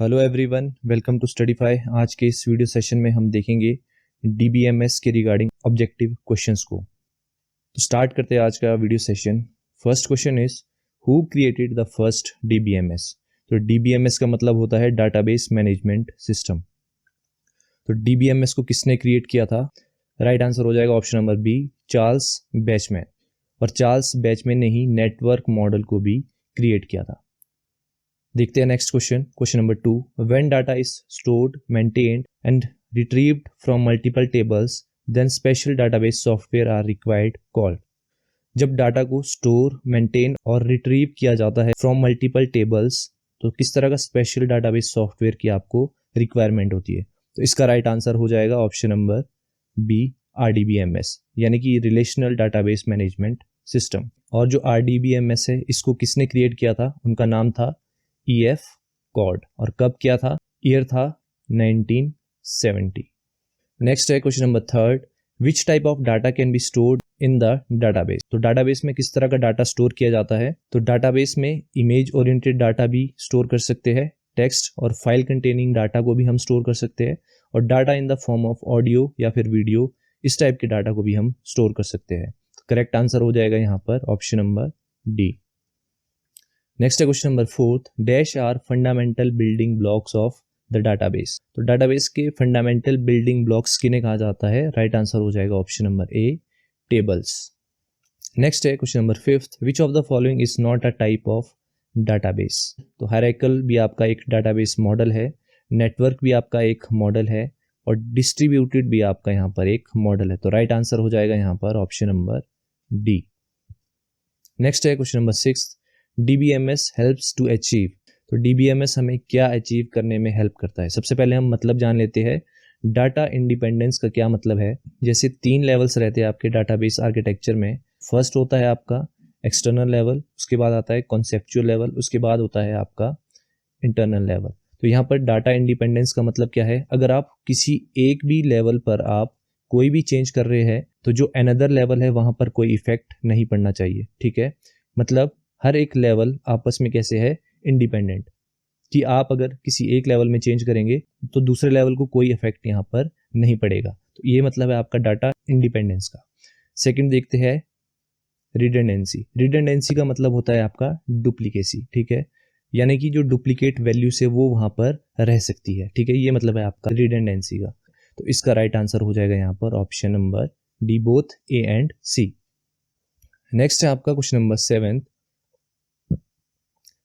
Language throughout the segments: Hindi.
Hello everyone, welcome to Studify. आज के इस वीडियो सेशन में हम देखेंगे डीबीएमएस के रिगार्डिंग ऑब्जेक्टिव क्वेश्चंस को। तो स्टार्ट करते हैं आज का video session. First question is who created the first DBMS. तो डीबीएमएस का मतलब होता है डाटाबेस मैनेजमेंट सिस्टम। तो डीबीएमएस को किसने क्रिएट किया था? राइट आंसर हो जाएगा ऑप्शन नंबर बी, चार्ल्स बैचमैन। और चार्ल्स बैचमैन ने ही नेटवर्क मॉडल को भी क्रिएट किया था। देखते हैं next question. Question number 2, when data is stored, maintained and retrieved from multiple tables then special database software are required called. जब डाटा को स्टोर, मेंटेन और रिट्रीव किया जाता है फ्रॉम मल्टीपल टेबल्स, तो किस तरह का स्पेशल डाटाबेस सॉफ्टवेयर की आपको रिक्वायरमेंट होती है? तो इसका राइट आंसर हो जाएगा ऑप्शन नंबर बी, आरडीबीएमएस, यानी कि रिलेशनल डाटाबेस मैनेजमेंट सिस्टम। और जो आरडीबीएमएस है, इसको किसने क्रिएट किया था? उनका नाम था EF कॉर्ड। और कब किया था? ईयर था 1970। नेक्स्ट है question number 3, which type of data can be stored in the database. तो डाटाबेस में किस तरह का डाटा स्टोर किया जाता है? तो डाटाबेस में इमेज ओरिएंटेड डाटा भी स्टोर कर सकते हैं, टेक्स्ट और फाइल कंटेनिंग डाटा को भी हम स्टोर कर सकते हैं, और data in the form of audio या फिर वीडियो, इस टाइप के डाटा को भी हम स्टोर कर सकते हैं। तो करेक्ट आंसर हो जाएगा यहाँ पर ऑप्शन नंबर डी। नेक्स्ट है question number 4, dash are fundamental building blocks of the database. तो डाटाबेस के फंडामेंटल बिल्डिंग ब्लॉक्स किन्हें कहा जाता है? राइट आंसर हो जाएगा option number A, tables. Next है question number 5, which of the following is not a type of database. तो हायरार्किकल भी आपका एक डाटाबेस मॉडल है, नेटवर्क भी आपका एक मॉडल है, और डिस्ट्रीब्यूटेड भी आपका यहाँ पर एक मॉडल है। तो राइट आंसर हो जाएगा यहाँ पर ऑप्शन नंबर डी। नेक्स्ट है question number 6, DBMS helps to achieve. तो DBMS हमें क्या अचीव करने में हेल्प करता है? सबसे पहले हम मतलब जान लेते हैं। डाटा इंडिपेंडेंस का क्या मतलब है? जैसे 3 लेवल्स रहते हैं आपके डाटाबेस आर्किटेक्चर में। फर्स्ट होता है आपका एक्सटर्नल लेवल, उसके बाद आता है कॉन्सेप्चुअल लेवल, उसके बाद होता है आपका इंटरनल लेवल। तो यहाँ पर डाटा इंडिपेंडेंस का मतलब क्या है? अगर आप किसी एक भी लेवल पर आप कोई भी चेंज कर रहे हैं, तो जो अनदर लेवल है वहाँ पर कोई इफेक्ट नहीं पड़ना चाहिए। ठीक है, मतलब हर एक लेवल आपस में कैसे है? इंडिपेंडेंट, कि आप अगर किसी एक लेवल में चेंज करेंगे तो दूसरे लेवल को कोई इफेक्ट यहाँ पर नहीं पड़ेगा। तो ये मतलब है आपका डाटा इंडिपेंडेंस का। सेकंड देखते हैं रिडंडेंसी। रिडंडेंसी का मतलब होता है आपका डुप्लीकेसी। ठीक है, यानी कि जो डुप्लीकेट वैल्यूज है वो वहां पर रह सकती है। ठीक है, ये मतलब है आपका रिडंडेंसी का। तो इसका राइट आंसर हो जाएगा यहाँ पर option number D, both A and C. Next है आपका question number 7,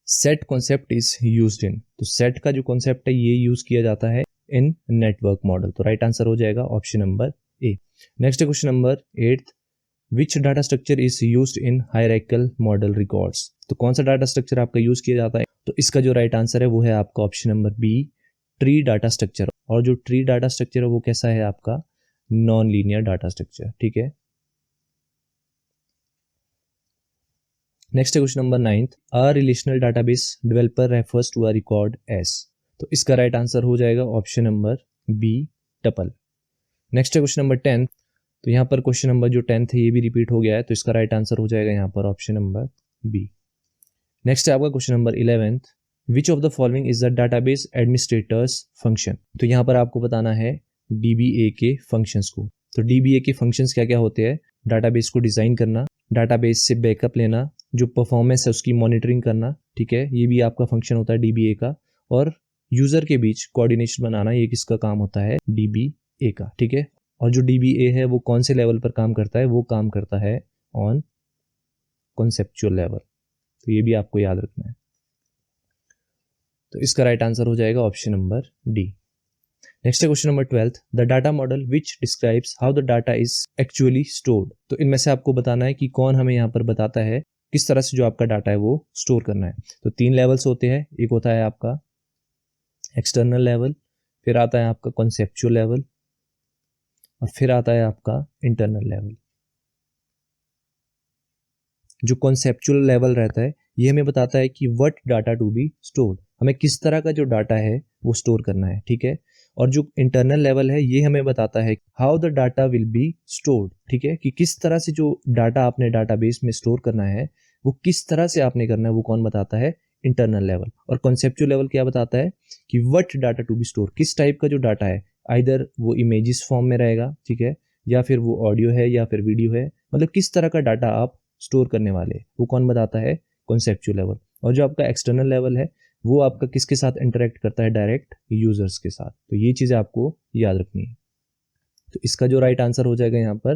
set concept is used in. तो सेट का जो कॉन्सेप्ट है ये यूज किया जाता है इन नेटवर्क मॉडल। तो राइट आंसर हो जाएगा option number A. Next question number 8, which data structure is used in hierarchical model records. तो कौन सा डाटा स्ट्रक्चर आपका यूज किया जाता है? तो इसका जो राइट आंसर है वो है आपका option number B, tree data structure. और जो ट्री डाटा स्ट्रक्चर है वो कैसा है आपका? Non linear data structure. ठीक है, next question number 9, a relational database developer refers to a record as. तो इसका राइट आंसर हो जाएगा option number B, tuple. Next question number 10, तो यहाँ पर क्वेश्चन नंबर जो 10 है ये भी रिपीट हो गया है, तो इसका राइट आंसर हो जाएगा यहाँ पर ऑप्शन नंबर बी। नेक्स्ट है आपका question number 11, which of the following is the database administrators function. तो यहाँ पर आपको बताना है DBA के फंक्शंस को। तो DBA के फंक्शंस क्या क्या होते हैं? डाटाबेस को डिजाइन करना, डाटाबेस से बैकअप लेना, जो परफॉर्मेंस है उसकी मॉनिटरिंग करना। ठीक है, ये भी आपका फंक्शन होता है DBA का। और यूजर के बीच कोऑर्डिनेशन बनाना, ये किसका काम होता है? DBA का। ठीक है, और जो DBA है वो कौन से लेवल पर काम करता है? वो काम करता है ऑन कॉन्सेप्चुअल लेवल। तो ये भी आपको याद रखना है। तो इसका राइट आंसर हो जाएगा option number D. Next question number 12, the data model which describes how the data is actually stored. तो इनमें से आपको बताना है कि कौन हमें यहाँ पर बताता है किस तरह से जो आपका डाटा है वो स्टोर करना है। तो 3 लेवल्स होते हैं, एक होता है आपका एक्सटर्नल लेवल, फिर आता है आपका कॉन्सेप्चुअल लेवल, और फिर आता है आपका इंटरनल लेवल। जो कॉन्सेप्चुअल लेवल रहता है ये हमें बताता है कि what data to be stored, हमें किस तरह का जो डाटा है वो स्टोर करना है। ठीक है, और जो इंटरनल लेवल है ये हमें बताता है how the data will be stored. ठीक है, कि किस तरह से जो डाटा आपने डाटाबेस में स्टोर करना है वो किस तरह से आपने करना है, वो कौन बताता है? Internal level. और कॉन्सेप्चुअल लेवल क्या बताता है कि what data to be store, किस टाइप का जो डाटा है, आइदर वो इमेजेस फॉर्म में रहेगा, ठीक है, या फिर वो ऑडियो है या फिर वीडियो है, मतलब किस तरह का डाटा आप स्टोर करने वाले, वो कौन बताता है, कॉन्सेप्चुअल लेवल। और जो आपका एक्सटर्नल लेवल है वो आपका किसके साथ इंटरेक्ट करता है, डायरेक्ट यूजर्स के साथ। तो ये चीज़ें आपको याद रखनी है। तो इसका जो राइट आंसर हो जाएगा यहाँ पर,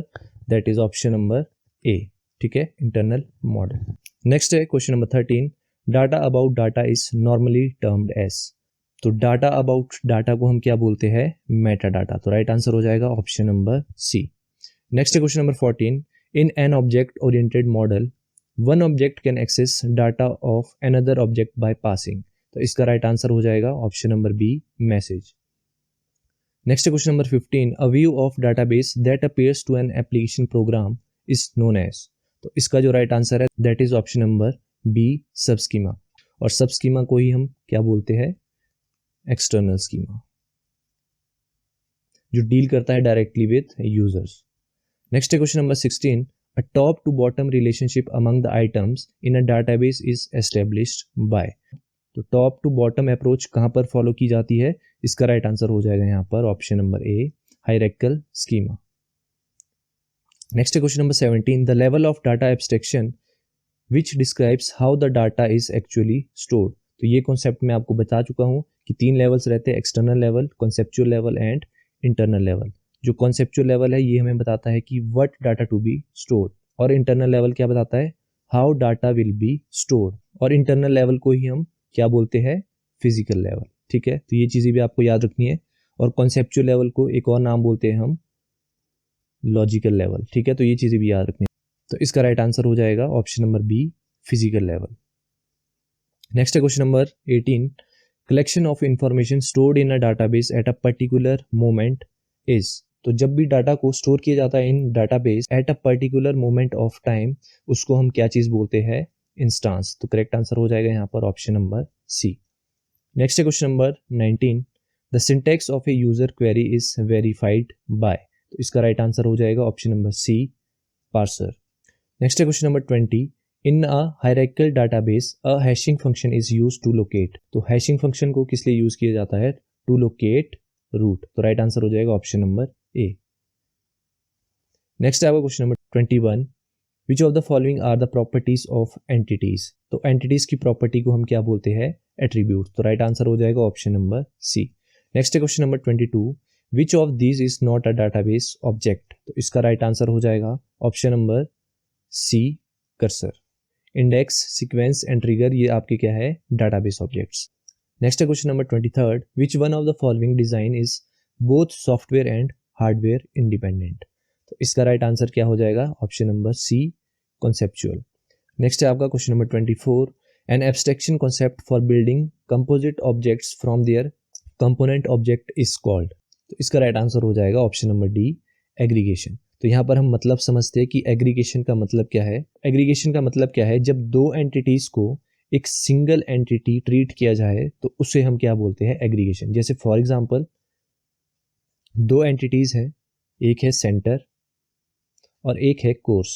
that is option number A, ठीक है, इंटरनल मॉडल। नेक्स्ट है question number 13, data about data is normally termed as. तो डाटा अबाउट डाटा को हम क्या बोलते हैं, मेटा डाटा। तो राइट आंसर हो जाएगा ऑप्शन नंबर सी। नेक्स्ट है question number 14, in an object oriented model one object can access data of another object by passing. तो इसका राइट आंसर हो जाएगा option number B, message. Next है question number 15, a view of database that appears to an application program is known as. तो इसका जो राइट आंसर है that is option number B, sub schema. और सब स्कीमा को ही हम क्या बोलते हैं, एक्सटर्नल स्कीमा, जो डील करता है डायरेक्टली विद यूजर्स। नेक्स्ट है question number 16, a top to bottom relationship among the items in a database is established by. तो टॉप टू बॉटम अप्रोच कहाँ पर फॉलो की जाती है, इसका राइट आंसर हो जाएगा यहाँ पर option number A, hierarchical schema. Next है question number 17, the level of data abstraction which describes how the data is actually stored. तो ये कॉन्सेप्ट मैं आपको बता चुका हूँ कि 3 लेवल्स रहते हैं, external level, conceptual level and internal level. जो कॉन्सेप्चुअल लेवल है ये हमें बताता है कि what data to be stored, और इंटरनल लेवल क्या बताता है, how data will be stored. और इंटरनल लेवल को ही हम क्या बोलते हैं, फिजिकल लेवल, ठीक है। तो ये चीज़ें भी आपको याद रखनी है। और कॉन्सेप्चुअल लेवल को एक और नाम बोलते हैं हम लॉजिकल लेवल, ठीक है। तो ये चीज़ें भी याद रखनी है। तो इसका राइट आंसर हो जाएगा option number B, physical level. Next है question number 18, collection of information stored in a database at a particular moment is. तो जब भी डाटा को स्टोर किया जाता है in database at a particular moment of time, उसको हम क्या चीज़ बोलते हैं, इंस्टांस। तो करेक्ट आंसर हो जाएगा यहाँ पर ऑप्शन नंबर सी। नेक्स्ट है question number 19, the syntax of a user query is verified by. तो इसका राइट आंसर हो जाएगा option number C, parser. Next है question number 20, in a hierarchical database a hashing function is used to locate. तो हैशिंग फंक्शन को किस लिए यूज किया जाता है, टू लोकेट रूट। तो राइट आंसर हो जाएगा ऑप्शन नंबर ए। नेक्स्ट है आपका question number 21, which of the following are the properties of entities. तो एंटिटीज की प्रॉपर्टी को हम क्या बोलते हैं, एट्रीब्यूट। तो राइट आंसर हो जाएगा ऑप्शन नंबर सी। नेक्स्ट है question number 22, which of these is not a database object. तो इसका राइट आंसर हो जाएगा option number C, cursor. Index, sequence and trigger ये आपके क्या है, डाटाबेस ऑब्जेक्ट्स। नेक्स्ट है question number 23, which one of the following design is both software and hardware independent. तो इसका राइट आंसर क्या हो जाएगा, option number C, conceptual. Next है आपका question number 24, an abstraction concept for building composite objects from their component object is called. तो इसका राइट आंसर हो जाएगा ऑप्शन नंबर डी, एग्रीगेशन। तो यहाँ पर हम मतलब समझते हैं कि एग्रीगेशन का मतलब क्या है। एग्रीगेशन का मतलब क्या है, जब दो एंटिटीज को एक सिंगल एंटिटी ट्रीट किया जाए तो उसे हम क्या बोलते हैं, एग्रीगेशन। जैसे फॉर एग्जांपल दो एंटिटीज है, एक है सेंटर और एक है कोर्स।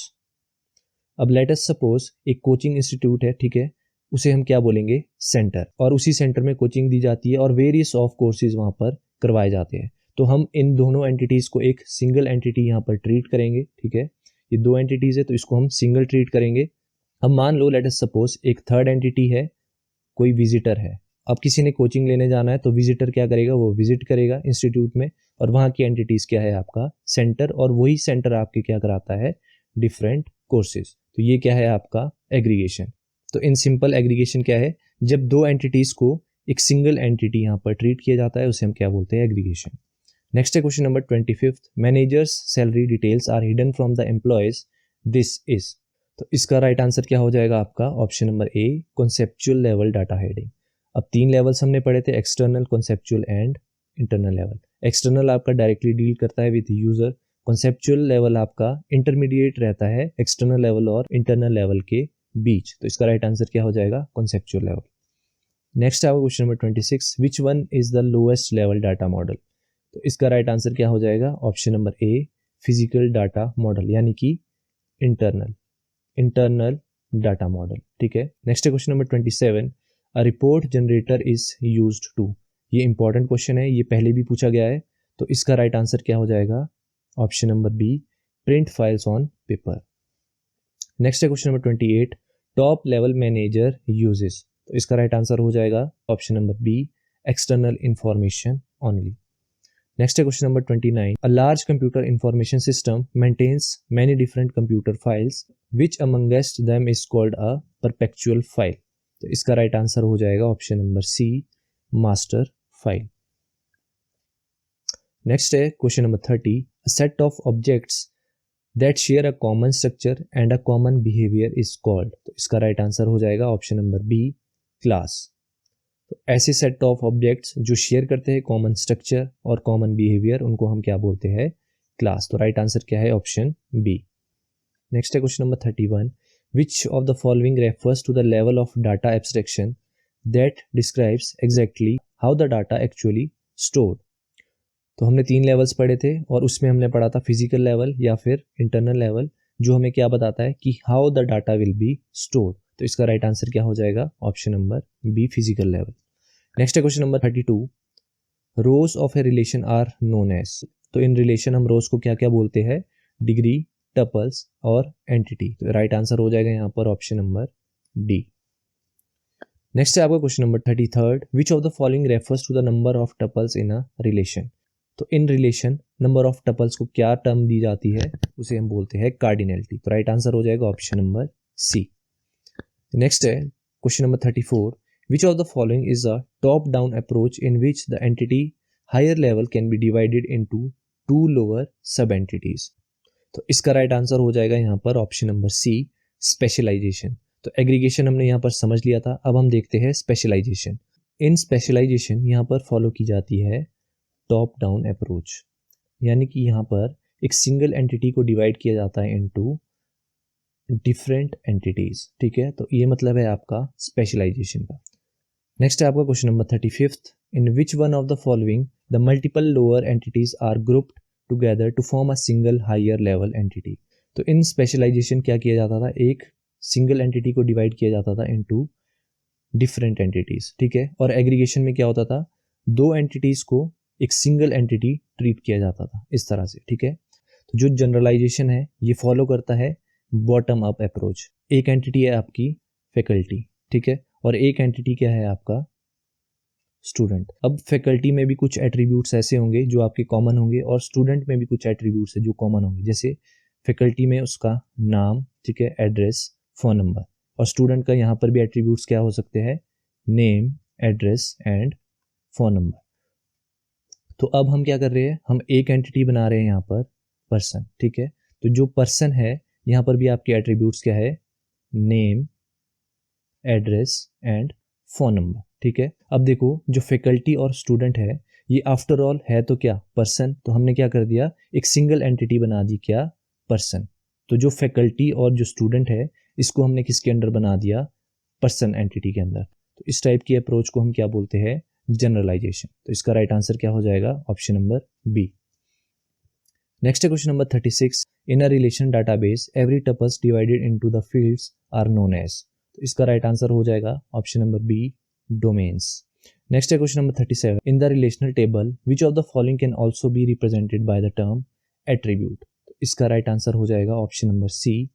अब लेट अस सपोज एक कोचिंग इंस्टीट्यूट है, ठीक है, उसे हम क्या बोलेंगे, सेंटर। और उसी सेंटर में कोचिंग दी जाती है और वेरियस ऑफ कोर्सेज वहाँ पर करवाए जाते हैं। तो हम इन दोनों एंटिटीज को एक सिंगल एंटिटी यहाँ पर ट्रीट करेंगे, ठीक है। ये दो एंटिटीज है तो इसको हम सिंगल ट्रीट करेंगे। अब मान लो लेट अस सपोज एक थर्ड एंटिटी है, कोई विजिटर है। अब किसी ने कोचिंग लेने जाना है तो विजिटर क्या करेगा, वो विजिट करेगा इंस्टीट्यूट में, और वहाँ की एंटिटीज क्या है, आपका सेंटर। और वही सेंटर आपके क्या कराता है, डिफरेंट कोर्सेज। तो ये क्या है आपका एग्रीगेशन। तो इन सिंपल एग्रीगेशन क्या है, जब दो एंटिटीज को एक सिंगल एंटिटी यहाँ पर ट्रीट किया जाता है उसे हम क्या बोलते हैं, एग्रीगेशन। नेक्स्ट है question number 25, manager's salary details are hidden from the employees, this is. तो इसका राइट आंसर क्या हो जाएगा आपका, option number A, conceptual level data hiding. अब 3 लेवल्स हमने पढ़े थे, external, conceptual and internal level. External आपका डायरेक्टली डील करता है विद यूजर, कॉन्सेप्चुअल लेवल आपका इंटरमीडिएट रहता है एक्सटर्नल लेवल और इंटरनल लेवल के बीच। तो इसका राइट आंसर क्या हो जाएगा, कॉन्सेप्चुअल लेवल। नेक्स्ट आपका question number 26, which one is the lowest level data model. तो इसका राइट आंसर क्या हो जाएगा, option number A, physical data model, यानी कि इंटरनल डाटा मॉडल, ठीक है। Next question number 27, a report generator is used to. ये इंपॉर्टेंट क्वेश्चन है, ये पहले भी पूछा गया है, तो इसका राइट आंसर क्या हो जाएगा? Option number B, print files on paper. Next है question number 28, top level manager uses, तो इसका राइट आंसर हो जाएगा option number B, external information only. Next question number 29. A large computer information system maintains many different computer files. Which amongst them is called a perpetual file? तो इसका राइट आंसर हो जाएगा option number C, master file. Next है question number 30. A set of objects that share a common structure and a common behavior is called. तो इसका राइट आंसर हो जाएगा ऑप्शन नंबर बी, क्लास। तो ऐसे सेट ऑफ ऑब्जेक्ट्स जो शेयर करते हैं कॉमन स्ट्रक्चर और कॉमन बिहेवियर, उनको हम क्या बोलते हैं? क्लास। तो राइट आंसर क्या है? Option B. नेक्स्ट है question number 31. Which of the following refers to the level of data abstraction that describes exactly how the data actually stored. तो हमने 3 लेवल्स पढ़े थे और उसमें हमने पढ़ा था फिजिकल लेवल या फिर इंटरनल लेवल, जो हमें क्या बताता है कि how the data will be stored. तो इसका राइट आंसर क्या हो जाएगा? Option number B, physical level. Next है question number 32. Rows of a relation are known as. तो इन रिलेशन हम रोज को क्या क्या बोलते हैं? डिग्री, टपल्स और एंटिटी। तो राइट आंसर हो जाएगा यहाँ पर ऑप्शन नंबर डी। नेक्स्ट है आपका question number 33. Which of the following refers to the number of tuples in a relation. तो in relation number of tuples को क्या टर्म दी जाती है? उसे हम बोलते हैं कार्डिनलिटी। तो राइट आंसर हो जाएगा ऑप्शन नंबर सी। नेक्स्ट है question number 34. Which of the following is a top-down approach in which the entity higher level can be divided into 2 lower sub-entities? तो इसका राइट आंसर हो जाएगा यहाँ पर ऑप्शन नंबर सी, स्पेशलाइजेशन। तो एग्रीगेशन हमने यहाँ पर समझ लिया था, अब हम देखते हैं स्पेशलाइजेशन। इन स्पेशलाइजेशन यहाँ पर फॉलो की जाती है टॉप डाउन अप्रोच, यानी कि यहाँ पर एक सिंगल एंटिटी को डिवाइड किया जाता है इनटू डिफरेंट एंटिटीज। ठीक है, तो ये मतलब है आपका स्पेशलाइजेशन का। नेक्स्ट है आपका question number 35. In which one of the following the multiple lower entities are grouped together to form a single higher level entity. तो इन स्पेशलाइजेशन क्या किया जाता था? एक सिंगल एंटिटी को डिवाइड किया जाता था इनटू डिफरेंट एंटिटीज। ठीक है, और एग्रीगेशन में क्या होता था? 2 एंटिटीज को एक सिंगल एंटिटी ट्रीट किया जाता था इस तरह से। ठीक है, तो जो जनरलाइजेशन है ये फॉलो करता है बॉटम अप अप्रोच। एक एंटिटी है आपकी फैकल्टी, ठीक है, और एक एंटिटी क्या है आपका? स्टूडेंट। अब फैकल्टी में भी कुछ एट्रीब्यूट्स ऐसे होंगे जो आपके कॉमन होंगे और स्टूडेंट में भी कुछ एट्रीब्यूट्स है जो कॉमन होंगे। जैसे फैकल्टी में उसका नाम, ठीक है, एड्रेस, फ़ोन नंबर, और स्टूडेंट का यहाँ पर भी एट्रीब्यूट्स क्या हो सकते हैं? Name, address and phone number. तो अब हम क्या कर रहे हैं? हम एक एंटिटी बना रहे हैं यहाँ पर, पर्सन। ठीक है, तो जो पर्सन है यहाँ पर भी आपके एट्रीब्यूट्स क्या है? Name, address and phone number. ठीक है, अब देखो जो फैकल्टी और स्टूडेंट है ये आफ्टर ऑल है तो क्या? पर्सन। तो हमने क्या कर दिया? एक सिंगल एंटिटी बना दी, क्या? पर्सन। तो जो फैकल्टी और जो स्टूडेंट है इसको हमने किसके अंडर बना दिया? पर्सन एंटिटी के अंदर। तो इस टाइप की अप्रोच को हम क्या बोलते हैं? जनरलाइजेशन। तो इसका राइट आंसर क्या हो जाएगा? Option number B. नेक्स्ट है question number 36. In a relation database every tuples divided into the fields are known as. तो इसका राइट आंसर हो जाएगा option number B, domains. Next है question number 37. In the relational table which of the following can also be represented by the term attribute. तो इसका राइट आंसर हो जाएगा option number C,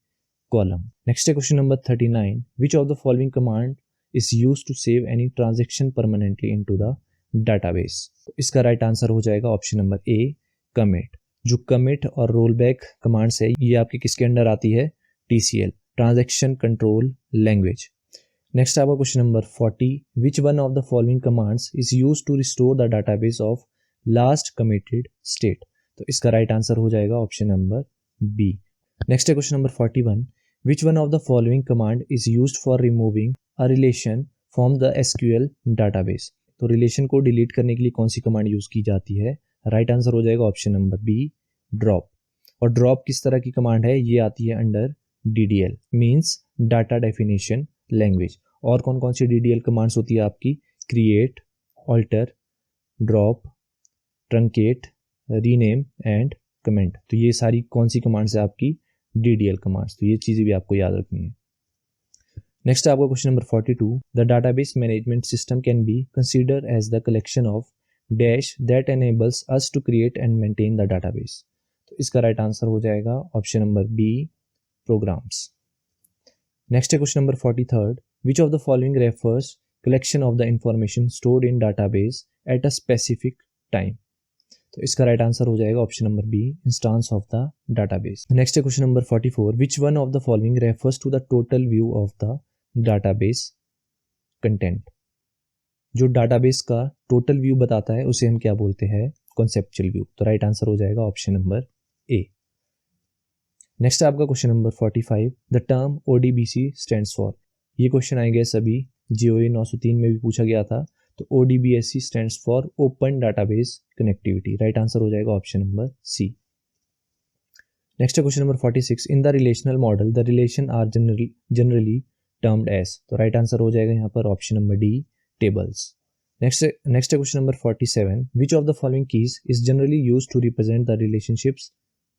column. Next है question number 39. Which of the following command is used to save any transaction permanently into the database. तो इसका राइट आंसर हो जाएगा ऑप्शन नंबर ए, कमिट। जो कमिट और रोल बैक कमांड्स है ये आपके किसके अंडर आती है? TCL, transaction control language. Next आपका question number 40. Which one of the following commands is used to restore the database of last committed state. तो इसका राइट आंसर हो जाएगा ऑप्शन नंबर बी। नेक्स्ट है question number 41. Which one of the following command is used for removing a relation from the SQL database. तो रिलेशन को डिलीट करने के लिए कौन सी कमांड यूज की जाती है? राइट आंसर हो जाएगा ऑप्शन नंबर बी, ड्रॉप। और ड्रॉप किस तरह की कमांड है? ये आती है under DDL, means data definition language. और कौन कौन सी DDL कमांड्स होती है आपकी? Create, alter, drop, truncate, rename and comment. तो ये सारी कौन सी कमांड्स है आपकी? DDL commands. तो ये चीज़ें भी आपको याद रखनी है। नेक्स्ट है आपका question number 42, the database management system can be consider as the collection of dash that enables us to create and maintain the database. तो इसका राइट आंसर हो जाएगा option number B, programs. Next है question number 43, which of the following refers collection of the information stored in database at a specific time. तो इसका राइट आंसर हो जाएगा option number B, instance of the database. Next है question number 44, which one of the following refers to the total view of the database content. जो डाटाबेस का टोटल व्यू बताता है उसे हम क्या बोलते हैं, कॉन्सेप्चुअल व्यू। तो राइट आंसर हो जाएगा ऑप्शन नंबर ए। नेक्स्ट है आपका question number 45, the term ODBC stands for. ये क्वेश्चन आए गए सभी GOA 903 में भी पूछा गया था। तो ODBC stands for open database connectivity. Right answer हो जाएगा ऑप्शन नंबर सी। नेक्स्ट है question number 46, in the relational model the relation are generally termed as. तो राइट आंसर हो जाएगा यहाँ पर option number D, tables. Next है question number 47, which of the following keys is generally use to represent the relationships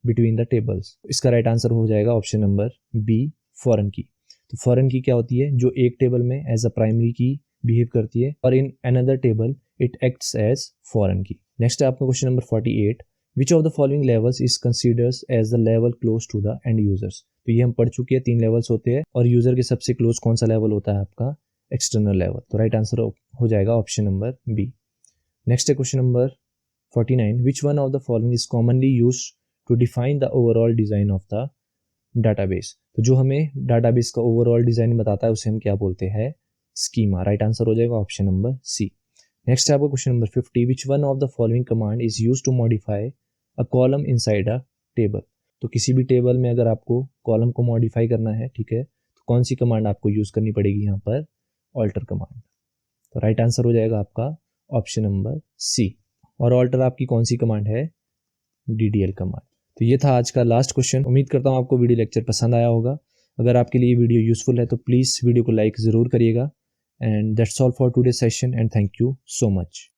between the tables. इसका राइट आंसर हो जाएगा ऑप्शन नंबर बी, फॉरेन की। तो फॉरेन की क्या होती है, जो एक टेबल में एज अ प्राइमरी की बिहेव करती है और in another table it acts as foreign की। नेक्स्ट है आपका question number 48, which of the following levels is considers as the level close to the end users. तो ये हम पढ़ चुके हैं, 3 लेवल्स होते हैं और यूजर के सबसे क्लोज कौन सा लेवल होता है आपका, एक्सटर्नल लेवल। तो राइट आंसर हो जाएगा ऑप्शन नंबर बी। नेक्स्ट है question number 49, which one of the following is commonly used to define the overall design of the database. तो जो हमें डाटाबेस का ओवरऑल डिजाइन बताता है उसे हम क्या बोलते हैं, स्कीमा। राइट आंसर हो जाएगा ऑप्शन नंबर सी। नेक्स्ट है आपका question number 50, which one of the following command is used to modify a column inside a table. तो किसी भी टेबल में अगर आपको कॉलम को मॉडिफाई करना है, ठीक है, तो कौन सी कमांड आपको यूज करनी पड़ेगी यहाँ पर, ऑल्टर कमांड। तो राइट आंसर हो जाएगा आपका ऑप्शन नंबर सी। और ऑल्टर आपकी कौन सी कमांड है, DDL कमांड। तो ये था आज का लास्ट क्वेश्चन। उम्मीद करता हूँ आपको वीडियो लेक्चर पसंद आया होगा। अगर आपके लिए वीडियो यूजफुल है तो प्लीज़ वीडियो को लाइक ज़रूर करिएगा। And that's all for today session and thank you so much.